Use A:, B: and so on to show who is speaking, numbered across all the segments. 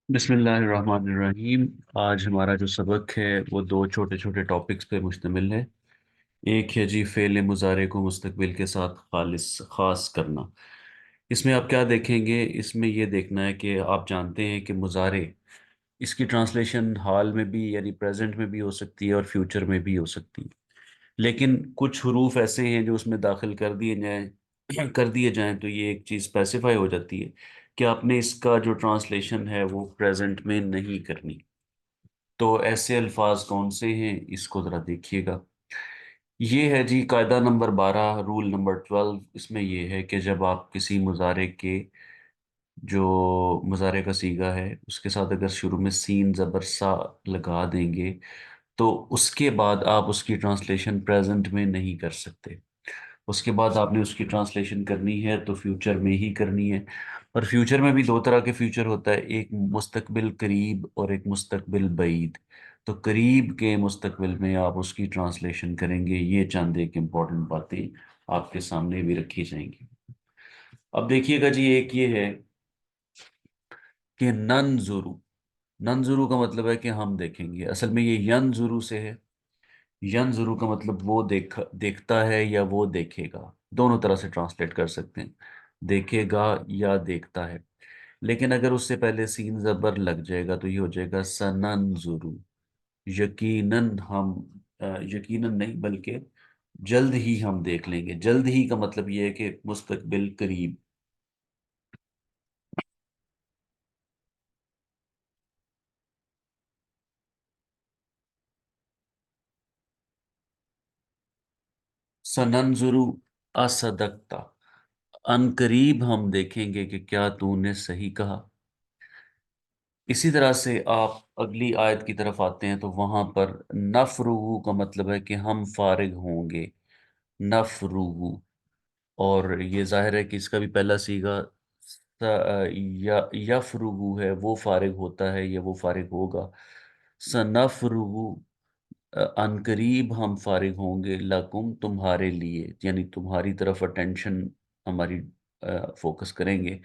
A: بسم اللہ الرحمن الرحیم۔ آج ہمارا جو سبق ہے وہ دو چھوٹے چھوٹے ٹاپکس پہ مشتمل ہے۔ ایک ہے جی فعل مضارع کو مستقبل کے ساتھ خاص کرنا۔ اس میں آپ کیا دیکھیں گے؟ اس میں یہ دیکھنا ہے کہ آپ جانتے ہیں کہ مضارع، اس کی ٹرانسلیشن حال میں بھی یعنی پریزنٹ میں بھی ہو سکتی ہے اور فیوچر میں بھی ہو سکتی ہے، لیکن کچھ حروف ایسے ہیں جو اس میں داخل کر دیے جائیں تو یہ ایک چیز اسپیسیفائی ہو جاتی ہے کہ آپ نے اس کا جو ٹرانسلیشن ہے وہ پریزنٹ میں نہیں کرنی۔ تو ایسے الفاظ کون سے ہیں اس کو ذرا دیکھیے گا۔ یہ ہے جی قاعدہ نمبر 12، رول نمبر 12۔ اس میں یہ ہے کہ جب آپ کسی مضارع کے جو مضارع کا صیغہ ہے اس کے ساتھ اگر شروع میں سین زبر سا لگا دیں گے تو اس کے بعد آپ اس کی ٹرانسلیشن پریزنٹ میں نہیں کر سکتے۔ اس کے بعد آپ نے اس کی ٹرانسلیشن کرنی ہے تو فیوچر میں ہی کرنی ہے۔ اور فیوچر میں بھی دو طرح کے فیوچر ہوتا ہے، ایک مستقبل قریب اور ایک مستقبل بعید۔ تو قریب کے مستقبل میں آپ اس کی ٹرانسلیشن کریں گے۔ یہ چند ایک امپورٹنٹ باتیں آپ کے سامنے بھی رکھی جائیں گی۔ اب دیکھیے گا جی، ایک یہ ہے کہ ننظرو۔ ننظرو کا مطلب ہے کہ ہم دیکھیں گے، اصل میں یہ ینظرو سے ہے۔ ینظرو کا مطلب وہ دیکھتا ہے یا وہ دیکھے گا، دونوں طرح سے ٹرانسلیٹ کر سکتے ہیں، دیکھے گا یا دیکھتا ہے۔ لیکن اگر اس سے پہلے سین زبر لگ جائے گا تو یہ ہو جائے گا سننظرو۔ یقیناً ہم، یقیناً نہیں بلکہ جلد ہی ہم دیکھ لیں گے۔ جلد ہی کا مطلب یہ ہے کہ مستقبل قریب۔ سننظرو اصدقتا، ان قریب ہم دیکھیں گے کہ کیا تو نے صحیح کہا۔ اسی طرح سے آپ اگلی آیت کی طرف آتے ہیں تو وہاں پر نفرغو کا مطلب ہے کہ ہم فارغ ہوں گے، نفرغو۔ اور یہ ظاہر ہے کہ اس کا بھی پہلا صیغہ یفرغو ہے، وہ فارغ ہوتا ہے یا وہ فارغ ہوگا۔ سنفرغو، ان قریب ہم فارغ ہوں گے، لکم تمہارے لیے، یعنی تمہاری طرف اٹینشن ہماری فوکس کریں گے۔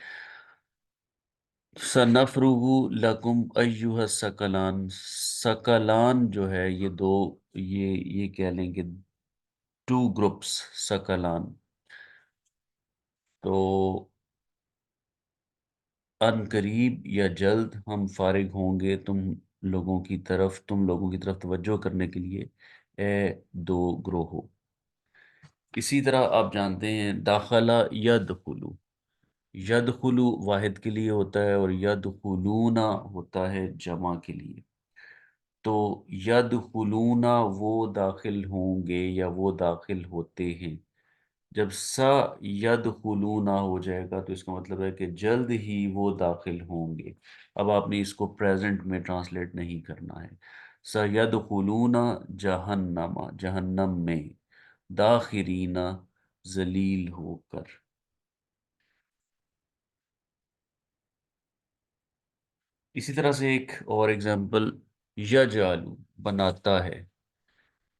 A: سنفرغ لکم ایہا الثقلان، ثقلان جو ہے یہ دو، یہ کہہ لیں کہ ٹو گروپس، ثقلان۔ تو ان قریب یا جلد ہم فارغ ہوں گے تم لوگوں کی طرف توجہ کرنے کے لیے، اے دو گروہو۔ اسی طرح آپ جانتے ہیں داخلہ یدخلو، یدخلو واحد کے لیے ہوتا ہے اور یدخلون ہوتا ہے جمع کے لیے۔ تو یدخلون وہ داخل ہوں گے یا وہ داخل ہوتے ہیں۔ جب سا یدخلون ہو جائے گا تو اس کا مطلب ہے کہ جلد ہی وہ داخل ہوں گے۔ اب آپ نے اس کو پریزنٹ میں ٹرانسلیٹ نہیں کرنا ہے۔ سیدخلون جہنم، جہنم میں، داخرین ذلیل ہو کر۔ اسی طرح سے ایک اور اگزامپل، یجعلو بناتا ہے،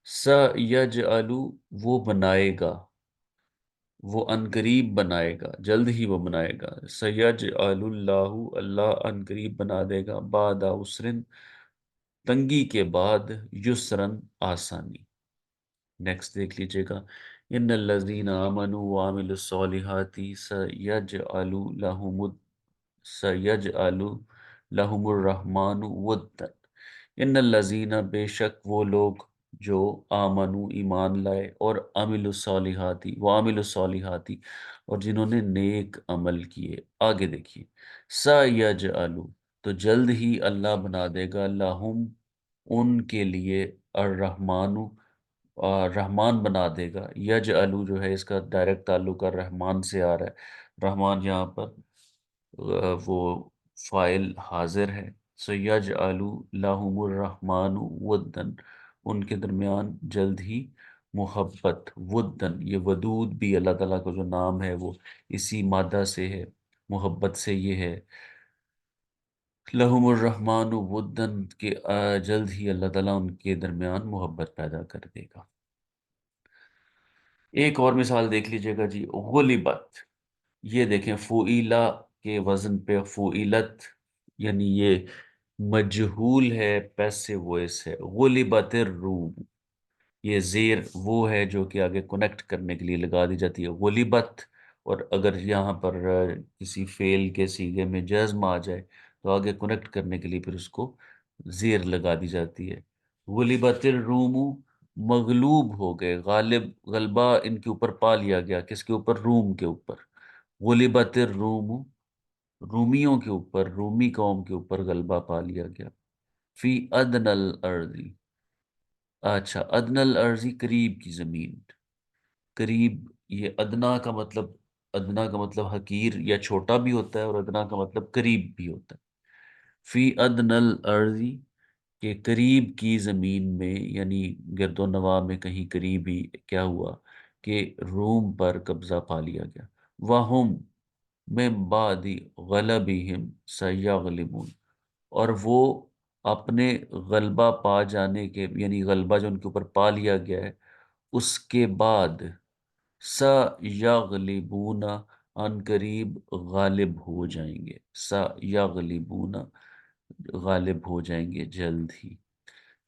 A: سیجعلو وہ بنائے گا، وہ عنقریب بنائے گا، جلد ہی وہ بنائے گا۔ سیجعل اللہ، اللہ عنقریب بنا دے گا، بعد عسرن تنگی کے بعد، یسرن آسانی۔ نیکسٹ دیکھ لیجئے گا، ان الذین آمنوا وعملوا الصالحات سیجعل لهم سیجعل لهم الرحمن ودا۔ ان الذین، بے شک وہ لوگ جو آمنو ایمان لائے، اور عمل الصالحاتی، وعمل الصالحاتی، اور جنہوں نے نیک عمل کیے۔ آگے دیکھیے، سیجعل، تو جلد ہی اللہ بنا دے گا، لہم ان کے لیے، الرحمن، رحمان بنا دے گا۔ یجعلو جو ہے اس کا ڈائریکٹ تعلق الرحمن سے آ رہا ہے، رحمان یہاں پر وہ فاعل حاضر ہے۔ سو یجعلو لہم الرحمن ودن، ان کے درمیان جلد ہی محبت، ودن، یہ ودود بھی اللہ تعالیٰ کا جو نام ہے وہ اسی مادہ سے ہے، محبت سے یہ ہے۔ لہم الرحمن ودن کہ جلد ہی اللہ تعالیٰ ان کے درمیان محبت پیدا کر دے گا۔ ایک اور مثال دیکھ لیجئے گا جی، غلبت۔ یہ دیکھیں فعیلا کے وزن پہ فعیلت، یعنی یہ مجہول ہے، پیسو وائس ہے. غلبت الروم، یہ زیر وہ ہے جو کہ آگے کنیکٹ کرنے کے لیے لگا دی جاتی ہے، غلبت. اور اگر یہاں پر کسی فعل کے صیغے میں جزم آ جائے تو آگے کنیکٹ کرنے کے لیے پھر اس کو زیر لگا دی جاتی ہے. غلبت الروم، مغلوب ہو گئے، غلبہ ان کے اوپر پا لیا گیا. کس کے اوپر؟ روم کے اوپر. غلبت الروم، رومیوں کے اوپر، رومی قوم کے اوپر غلبہ پا لیا گیا. فی ادن الارضی، اچھا ادن الارضی قریب کی زمین. قریب، یہ ادنا کا مطلب، ادنا کا مطلب حقیر یا چھوٹا بھی ہوتا ہے، اور ادنا کا مطلب قریب بھی ہوتا ہے. فی ادن الارضی، کہ قریب کی زمین میں، یعنی گرد و نواح میں کہیں قریب ہی کیا ہوا کہ روم پر قبضہ پا لیا گیا. وَهُمْ مِن بَعْدِ غَلَبِهِمْ سَيَغْلِبُونَ، اور وہ اپنے غلبہ پا جانے کے، یعنی غلبہ جو ان کے اوپر پا لیا گیا ہے اس کے بعد، سَيَغْلِبُونَ، ان قریب غالب ہو جائیں گے. سَيَغْلِبُونَ، غالب ہو جائیں گے جلد ہی.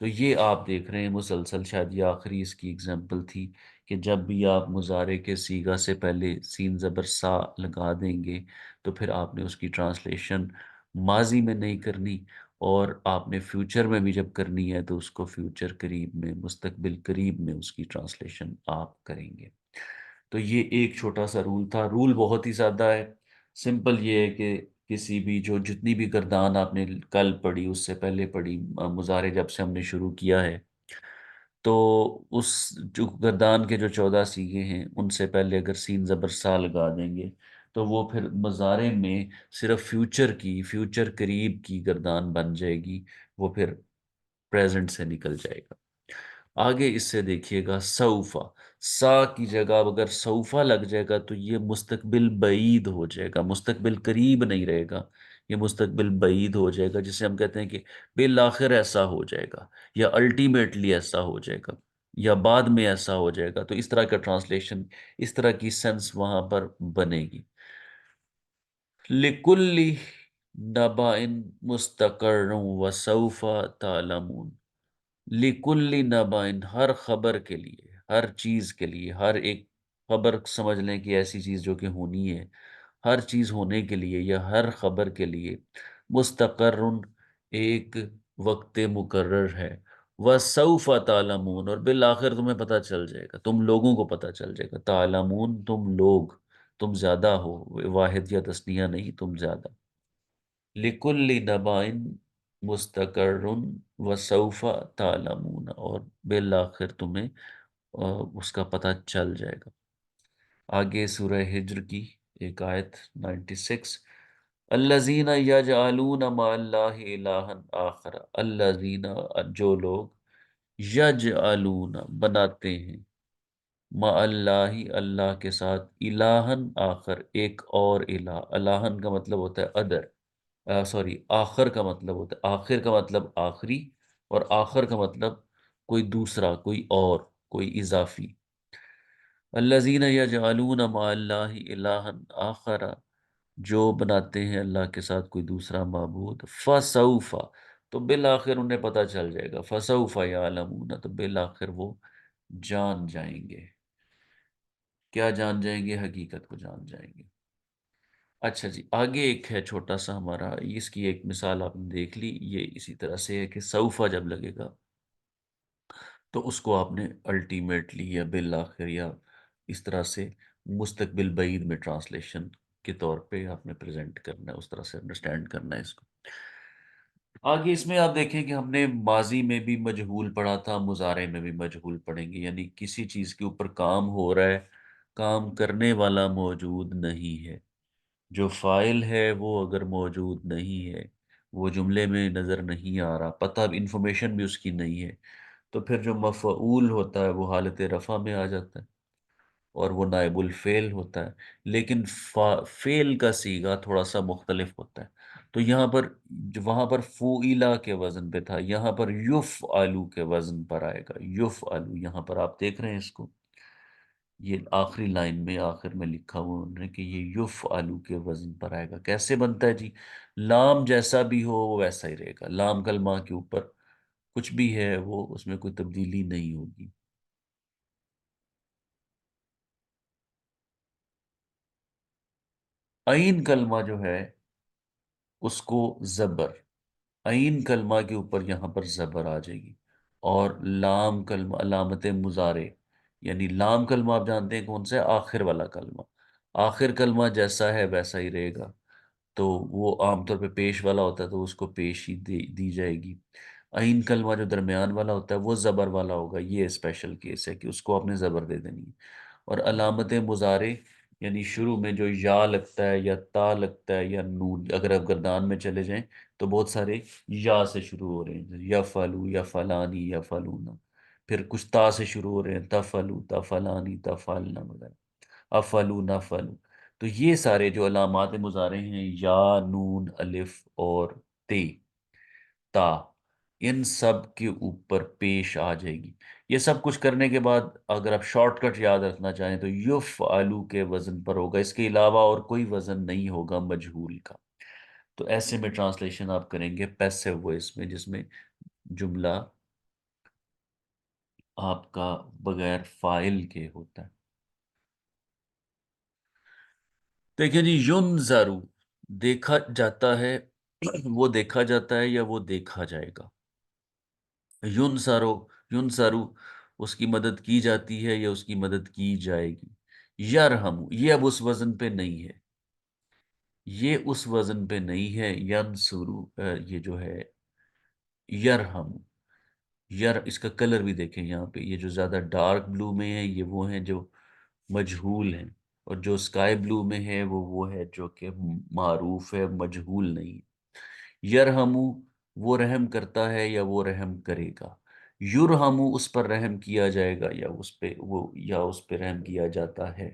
A: تو یہ آپ دیکھ رہے ہیں مسلسل، شاید یہ آخری اس کی اگزامپل تھی کہ جب بھی آپ مضارع کے صیغہ سے پہلے سین زبر سا لگا دیں گے تو پھر آپ نے اس کی ٹرانسلیشن ماضی میں نہیں کرنی، اور آپ نے فیوچر میں بھی جب کرنی ہے تو اس کو فیوچر قریب میں، مستقبل قریب میں اس کی ٹرانسلیشن آپ کریں گے. تو یہ ایک چھوٹا سا رول تھا. رول بہت ہی سادہ ہے، سمپل یہ ہے کہ کسی بھی جتنی بھی گردان آپ نے کل پڑھی، اس سے پہلے پڑھی، مضارع جب سے ہم نے شروع کیا ہے، تو اس جو گردان کے جو 14 صیغے ہیں ان سے پہلے اگر سین زبر سا لگا دیں گے تو وہ پھر مضارع میں صرف فیوچر قریب کی گردان بن جائے گی، وہ پھر پریزنٹ سے نکل جائے گا. آگے اس سے دیکھیے گا سوفا، سا کی جگہ اب اگر سوفا لگ جائے گا تو یہ مستقبل بعید ہو جائے گا، مستقبل قریب نہیں رہے گا، یہ مستقبل بعید ہو جائے گا، جسے ہم کہتے ہیں کہ بالآخر ایسا ہو جائے گا، یا الٹیمیٹلی ایسا ہو جائے گا، یا بعد میں ایسا ہو جائے گا. تو اس طرح کا ٹرانسلیشن، اس طرح کی سینس وہاں پر بنے گی. لِكُلِّ نَبَإٍ مُسْتَقَرٌّ وَسَوْفَ تَعْلَمُونَ. لِكُلِّ نَبَإٍ، ہر خبر کے لیے، ہر چیز کے لیے، ہر ایک خبر سمجھ لیں کہ ایسی چیز جو کہ ہونی ہے، ہر چیز ہونے کے لیے یا ہر خبر کے لیے، مستقرن، ایک وقت مقرر ہے، وَسَوْفَ تَعْلَمُونَ، اور بالآخر تمہیں پتہ چل جائے گا، تم لوگوں کو پتہ چل جائے گا. تعلمون، تم لوگ، تم زیادہ ہو، واحد یا تثنیہ نہیں، تم زیادہ. لِكُلِّ نَبَإٍ مُسْتَقَرٌّ وَسَوْفَ تَعْلَمُونَ، اور بالآخر تمہیں اس کا پتہ چل جائے گا. آگے سورہ ہجر کی ایک آیت 96، الذین یجعلون مع اللہ الہا آخر، الذین، جو لوگ، یجعلون، بناتے ہیں، مع اللہ، اللہ کے ساتھ، الہن آخر، ایک اور الہ. الہن کا مطلب ہوتا ہے ادر، سوری آخر کا مطلب ہوتا ہے، آخر کا مطلب آخری، اور آخر کا مطلب کوئی دوسرا، کوئی اور، کوئی اضافی. الذین یجعلون مع اللہ الہا آخر، جو بناتے ہیں اللہ کے ساتھ کوئی دوسرا معبود. فسوف، تو بالآخر انہیں پتہ چل جائے گا. فسوف یعلمون، تو بالآخر وہ جان جائیں گے. کیا جان جائیں گے؟ حقیقت کو جان جائیں گے. اچھا جی، آگے ایک ہے چھوٹا سا ہمارا، اس کی ایک مثال آپ نے دیکھ لی، یہ اسی طرح سے ہے کہ سوفا جب لگے گا تو اس کو آپ نے الٹیمیٹلی یا بالآخر یا اس طرح سے مستقبل بعید میں ٹرانسلیشن کے طور پہ آپ نے پریزنٹ کرنا ہے، اس طرح سے انڈرسٹینڈ کرنا ہے اس کو. آگے اس میں آپ دیکھیں کہ ہم نے ماضی میں بھی مجہول پڑھا تھا، مضارع میں بھی مجہول پڑھیں گے، یعنی کسی چیز کے اوپر کام ہو رہا ہے، کام کرنے والا موجود نہیں ہے، جو فاعل ہے وہ اگر موجود نہیں ہے، وہ جملے میں نظر نہیں آ رہا، پتہ انفارمیشن بھی اس کی نہیں ہے، تو پھر جو مفعول ہوتا ہے وہ حالت رفع میں آ جاتا ہے اور وہ نائب الفعل ہوتا ہے. لیکن فعل کا صیغہ تھوڑا سا مختلف ہوتا ہے. تو یہاں پر وہاں پر فوئلہ کے وزن پہ تھا، یہاں پر یفعلو کے وزن پر آئے گا. یفعلو، یہاں پر آپ دیکھ رہے ہیں اس کو، یہ آخری لائن میں آخر میں لکھا ہوا انہوں نے کہ یہ یف آلو کے وزن پر آئے گا۔ کیسے بنتا ہے جی؟ لام جیسا بھی ہو وہ ویسا ہی رہے گا، لام کلمہ کے اوپر کچھ بھی ہے وہ اس میں کوئی تبدیلی نہیں ہوگی۔ عین کلمہ جو ہے اس کو زبر، عین کلمہ کے اوپر یہاں پر زبر آ جائے گی، اور لام کلمہ علامت مضارع، یعنی لام کلمہ آپ جانتے ہیں کون سا ہے؟ آخر والا کلمہ، آخر کلمہ جیسا ہے ویسا ہی رہے گا، تو وہ عام طور پہ پیش والا ہوتا ہے تو اس کو پیش ہی دی جائے گی۔ عین کلمہ جو درمیان والا ہوتا ہے وہ زبر والا ہوگا، یہ اسپیشل کیس ہے کہ اس کو آپ نے زبر دے دینی ہے۔ اور علامت مضارع یعنی شروع میں جو یا لگتا ہے یا تا لگتا ہے یا نون، اگر آپ گردان میں چلے جائیں تو بہت سارے یا سے شروع ہو رہے ہیں، یا فلو یا فلانی یا فلونا، پھر کچھ تا سے شروع ہو رہے ہیں، تفلو تفلانی تفالنا وغیرہ، افلو نفلو۔ تو یہ سارے جو علامات مضارع ہیں، یا، نون، الف اور تے، تا، ان سب کے اوپر پیش آ جائے گی۔ یہ سب کچھ کرنے کے بعد اگر آپ شارٹ کٹ یاد رکھنا چاہیں تو یف آلو کے وزن پر ہوگا، اس کے علاوہ اور کوئی وزن نہیں ہوگا مجہول کا۔ تو ایسے میں ٹرانسلیشن آپ کریں گے پیسو وائس میں، جس میں جملہ آپ کا بغیر فاعل کے ہوتا ہے۔ دیکھیں جی، ینظرو دیکھا جاتا ہے، وہ دیکھا جاتا ہے یا وہ دیکھا جائے گا۔ ینصرو، ینصرو اس کی مدد کی جاتی ہے یا اس کی مدد کی جائے گی۔ یرہم یہ اب اس وزن پہ نہیں ہے، یہ اس وزن پہ نہیں ہے۔ ینصرو یہ جو ہے یرہم، اس کا کلر بھی دیکھیں یہاں پہ، یہ جو زیادہ ڈارک بلو میں ہے یہ وہ ہیں جو مجہول ہیں، اور جو سکائی بلو میں ہے وہ ہے جو کہ معروف ہے، مجہول نہیں۔ یرہمو وہ رحم کرتا ہے یا وہ رحم کرے گا۔ یرہمو اس پر رحم کیا جائے گا یا اس پہ رحم کیا جاتا ہے۔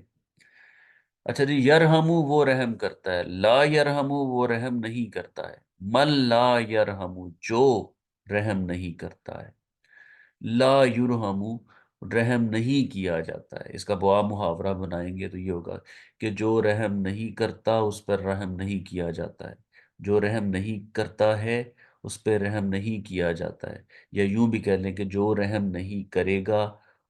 A: اچھا جی، یرہمو وہ رحم کرتا ہے، لا یرہمو وہ رحم نہیں کرتا ہے۔ من لا یرہمو جو رحم نہیں کرتا ہے، لا یرہمو رحم نہیں کیا جاتا ہے۔ اس کا بوا محاورہ بنائیں گے تو یہ ہوگا کہ جو رحم نہیں کرتا اس پر رحم نہیں کیا جاتا ہے، جو رحم نہیں کرتا ہے اس پہ رحم نہیں کیا جاتا ہے، یا یوں بھی کہہ لیں کہ جو رحم نہیں کرے گا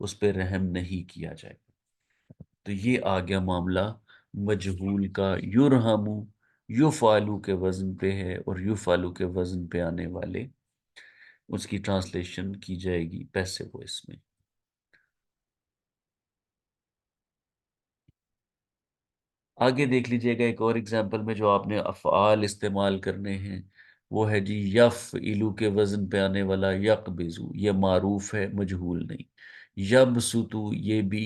A: اس پہ رحم نہیں کیا جائے گا۔ تو یہ آ گیا معاملہ مجہول کا۔ یرہمو یفعلو کے وزن پہ ہے، اور یفعلو کے وزن پہ آنے والے اس کی ٹرانسلیشن کی جائے گی پیسے وائس میں۔ آگے دیکھ لیجئے گا ایک اور ایگزامپل میں جو آپ نے افعال استعمال کرنے ہیں، وہ ہے جی یفعلو کے وزن پہ آنے والا یقبضو، یہ معروف ہے مجہول نہیں۔ یبسطو یہ بھی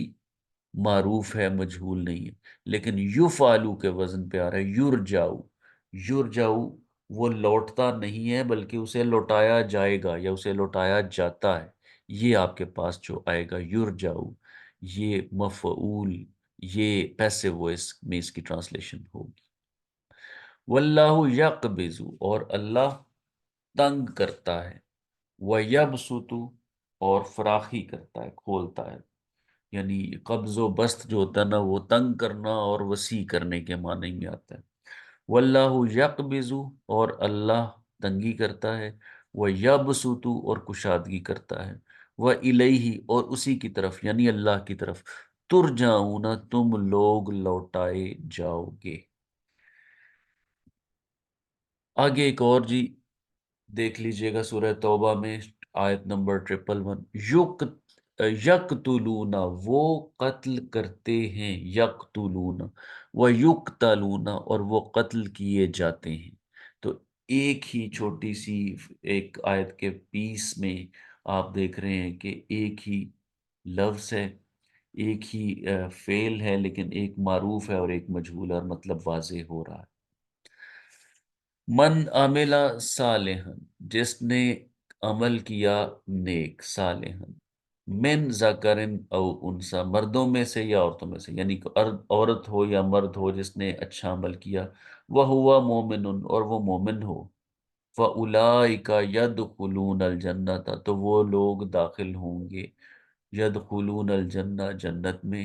A: معروف ہے مجہول نہیں ہے، لیکن یفعلو کے وزن پہ آ رہا ہے یرجعو۔ یرجعو وہ لوٹتا نہیں ہے بلکہ اسے لوٹایا جائے گا یا اسے لوٹایا جاتا ہے، یہ آپ کے پاس جو آئے گا یرجعو، یہ مفعول، یہ پیسو وائس میں اس کی ٹرانسلیشن ہوگی۔ واللہ یقبض اور اللہ تنگ کرتا ہے، وَيَبْسُطُ اور فراخی کرتا ہے، کھولتا ہے، یعنی قبض و بسط جو ہوتا ہے نا وہ تنگ کرنا اور وسیع کرنے کے معنی میں آتا ہے۔ واللہ یقبض اور اللہ تنگی کرتا ہے، وَيَبْسُطُ اور کشادگی کرتا ہے، وَإِلَيْهِ اور اسی کی طرف یعنی اللہ کی طرف، ترجعون تم لوگ لوٹائے جاؤ گے۔ آگے ایک اور جی دیکھ لیجئے گا سورہ توبہ میں آیت نمبر 111، یقتلون وہ قتل کرتے ہیں، یقتلون ویقتلون اور وہ قتل کیے جاتے ہیں۔ تو ایک ہی چھوٹی سی ایک آیت کے پیس میں آپ دیکھ رہے ہیں کہ ایک ہی لفظ ہے، ایک ہی فعل ہے، لیکن ایک معروف ہے اور ایک مجہول ہے، اور مطلب واضح ہو رہا ہے۔ من عمل صالحا جس نے عمل کیا نیک، صالحا من ذکرن او انسا مردوں میں سے یا عورتوں میں سے، یعنی کہ عورت ہو یا مرد ہو جس نے اچھا عمل کیا، وَهُوَ مُؤْمِنٌ اور وہ مومن ہو، فَأُولَئِكَ يَدْخُلُونَ الْجَنَّةَ تو وہ لوگ داخل ہوں گے، يَدْخُلُونَ الْجَنَّةَ جنت میں،